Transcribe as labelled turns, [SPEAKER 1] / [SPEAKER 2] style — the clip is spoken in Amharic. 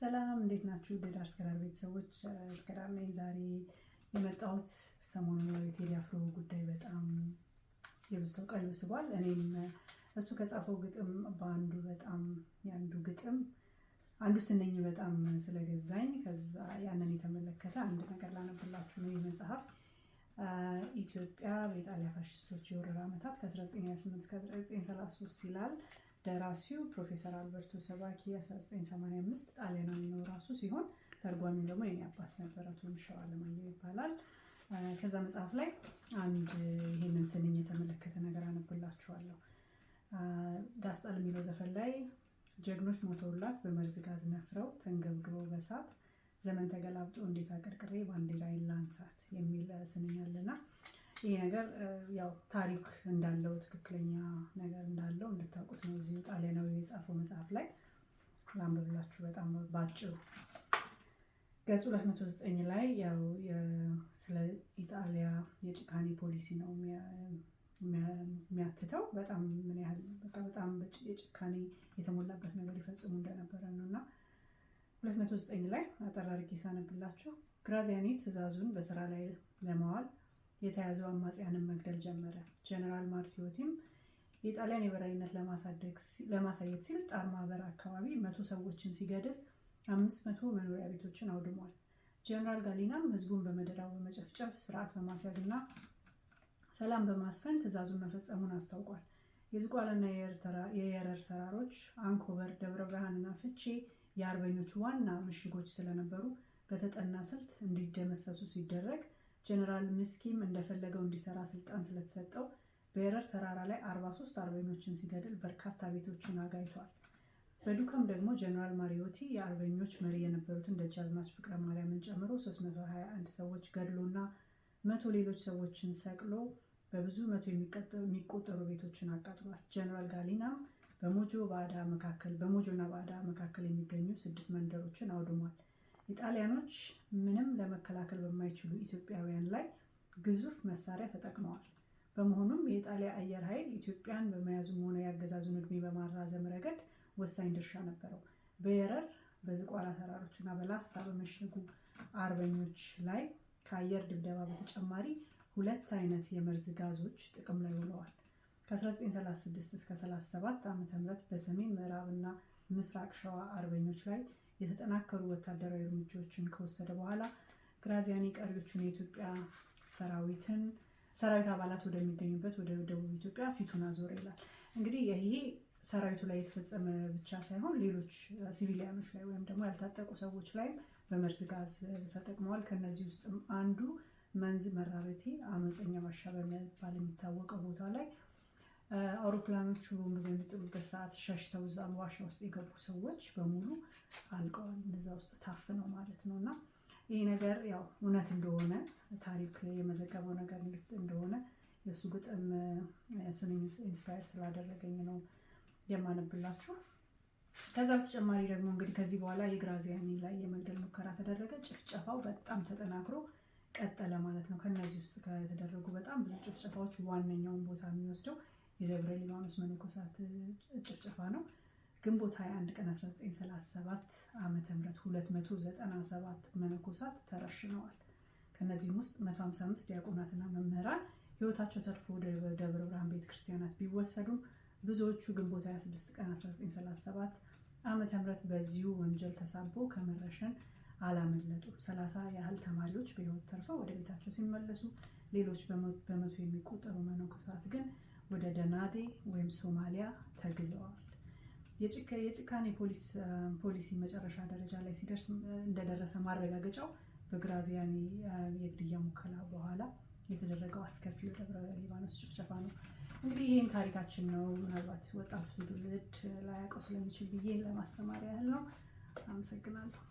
[SPEAKER 1] ሰላም እንዴት ናችሁ? ዴዳር ስከራር ቤተሰቦች ስከራር ነኝ። ዛሬ የመጣሁት ሰሞኑን የቴዲ አፍሮ ጉዳይ በጣም የብዙ ቀልብ ስቧል። እኔም እሱ ከጻፈው ግጥም የአንዱ ግጥም አንዱ ስንኝ በጣም ስለገዛኝ ከዛ ያንን የተመለከተ አንድ ነገር ላነብላችሁ ነው። መጽሐፍ ኢትዮጵያ በኢጣሊያ ፋሽስቶች የወረራ ዓመታት ከ1928 እስከ 1933 ይላል። ደራሲው ፕሮፌሰር አልበርቶ ሰባኪ 1985 ጣሊያናዊ ነው ራሱ ሲሆን ተርጓሚው ደግሞ የኔ አባት ነበረ አቶ ምሻው አለማየሁ ይባላል። ከዛ መጽሐፍ ላይ አንድ ይሄንን ስንኝ የተመለከተ ነገር አነብላችኋለሁ። ዳስጣል የሚለው ዘፈን ላይ ጀግኖች ሞተውላት በመርዝ ጋዝ ነፍረው ተንገብግበው በሳት ዘመን ተገላብጦ እንዴት አቀርቅሬ ባንዲራዬን ላንሳት የሚል ስንኝ አለና ይሄ ነገር ያው ታሪክ እንዳለው ትክክለኛ ነገር እንዳለው እንድታውቁት ነው። እዚሁ ጣሊያናዊ የጻፈው መጽሐፍ ላይ ላንብብላችሁ በጣም ባጭሩ። ገጽ 209 ላይ ያው ስለ ኢጣሊያ የጭካኔ ፖሊሲ ነው የሚያትተው። በጣም ምን ያህል በጣም የጭካኔ የተሞላበት ነገር ይፈጽሙ እንደነበረ ነውና 209 ላይ አጠር አድርጌ ሳነብላችሁ ግራዚያኒ ትዕዛዙን በስራ ላይ ለማዋል የተያዙ አማጽያንን መግደል ጀመረ። ጀነራል ማርቲዮቲም የጣሊያን የበላይነት ለማሳየት ሲል ጣርማበር አካባቢ 100 ሰዎችን ሲገድል 500 መኖሪያ ቤቶችን አውድሟል። ጀነራል ጋሊናም ህዝቡን በመደዳው በመጨፍጨፍ ስርዓት በማስያዝና ሰላም በማስፈን ትዕዛዙን መፈጸሙን አስታውቋል። የዝቋላና የየረር ተራሮች፣ አንኮበር፣ ደብረ ብርሃንና ፍቼ የአርበኞቹ ዋና ምሽጎች ስለነበሩ በተጠና ስልት እንዲደመሰሱ ሲደረግ ጀነራል ምስኪም እንደፈለገው እንዲሰራ ስልጣን ስለተሰጠው በየረር ተራራ ላይ 43 አርበኞችን ሲገድል በርካታ ቤቶችን አጋይቷል። በዱከም ደግሞ ጀነራል ማሪዮቲ የአርበኞች መሪ የነበሩትን ደጃዝማች ፍቅረ ማርያምን ጨምሮ 321 ሰዎች ገድሎና 100 ሌሎች ሰዎችን ሰቅሎ በብዙ መቶ የሚቆጠሩ ቤቶችን አቃጥሏል። ጀነራል ጋሊናም በሞጆና ባዳ መካከል የሚገኙ 6 መንደሮችን አውድሟል። ኢጣሊያኖች ምንም ለመከላከል በማይችሉ ኢትዮጵያውያን ላይ ግዙፍ መሳሪያ ተጠቅመዋል። በመሆኑም የኢጣሊያ አየር ኃይል ኢትዮጵያን በመያዙም ሆነ የአገዛዙን ዕድሜ በማራዘም ረገድ ወሳኝ ድርሻ ነበረው። በየረር በዝቋላ ተራሮችና በላስታ በመሸጉ አርበኞች ላይ ከአየር ድብደባ በተጨማሪ 2 አይነት የመርዝ ጋዞች ጥቅም ላይ ውለዋል። ከ1936 እስከ 37 ዓ.ም በሰሜን ምዕራብና ምስራቅ ሸዋ አርበኞች ላይ የተጠናከሩ ወታደራዊ እርምጃዎችን ከወሰደ በኋላ ግራዚያኒ ቀሪዎቹን የኢትዮጵያ ሰራዊት አባላት ወደሚገኙበት ወደ ደቡብ ኢትዮጵያ ፊቱን አዞረ ይላል። እንግዲህ ይሄ ሰራዊቱ ላይ የተፈጸመ ብቻ ሳይሆን ሌሎች ሲቪሊያኖች ላይ ወይም ደግሞ ያልታጠቁ ሰዎች ላይ በመርዝ ጋዝ ተጠቅመዋል። ከነዚህ ውስጥ አንዱ መንዝ መራበቴ አመፀኛ ዋሻ በመባል የሚታወቀው ቦታ ላይ አውሮፕላኖቹ በሚጥሉበት ሰዓት ሸሽተው እዛ ዋሻ ውስጥ የገቡ ሰዎች በሙሉ አልቀዋል። እዛ ውስጥ ታፍነው ማለት ነው። እና ይህ ነገር ያው እውነት እንደሆነ ታሪክ የመዘገበው ነገር እንደሆነ የእሱ ግጥም ስንኝ ኢንስፓየር ስላደረገኝ ነው የማነብላችሁ። ከዛ በተጨማሪ ደግሞ እንግዲህ ከዚህ በኋላ የግራዚያኒ ላይ የመግደል ሙከራ ተደረገ። ጭፍጨፋው በጣም ተጠናክሮ ቀጠለ ማለት ነው። ከነዚህ ውስጥ ከተደረጉ በጣም ብዙ ጭፍጨፋዎች ዋነኛውን ቦታ የሚወስደው የደብረ ሊባኖስ መነኮሳት ጭፍጨፋ ነው። ግንቦት 21 ቀን 1937 ዓ.ም 297 መነኮሳት ተረሽነዋል። ከነዚህም ውስጥ 155 ዲያቆናትና መምህራን ህይወታቸው ተርፎ ወደ ደብረ ብርሃን ቤተክርስቲያናት ቢወሰዱም ብዙዎቹ ግንቦት 26 ቀን 1937 ዓ.ም በዚሁ ወንጀል ተሳቦ ከመረሸን አላመለጡ። 30 ያህል ተማሪዎች በህይወት ተርፈው ወደ ቤታቸው ሲመለሱ ሌሎች በመቶ የሚቆጠሩ መነኮሳት ግን ወደ ደናዴ ወይም ሶማሊያ ተግዘዋል። የጭካኔ ፖሊሲ መጨረሻ ደረጃ ላይ እንደደረሰ ማረጋገጫው በግራዚያኒ የግድያ ሙከራ በኋላ የተደረገው አስከፊ የደብረ ሊባኖስ ጭፍጨፋ ነው። እንግዲህ ይህን ታሪካችን ነው። ምናልባት ወጣቱ ትውልድ ላያውቀው ስለሚችል ብዬ ለማስተማር ያህል ነው። አመሰግናለሁ።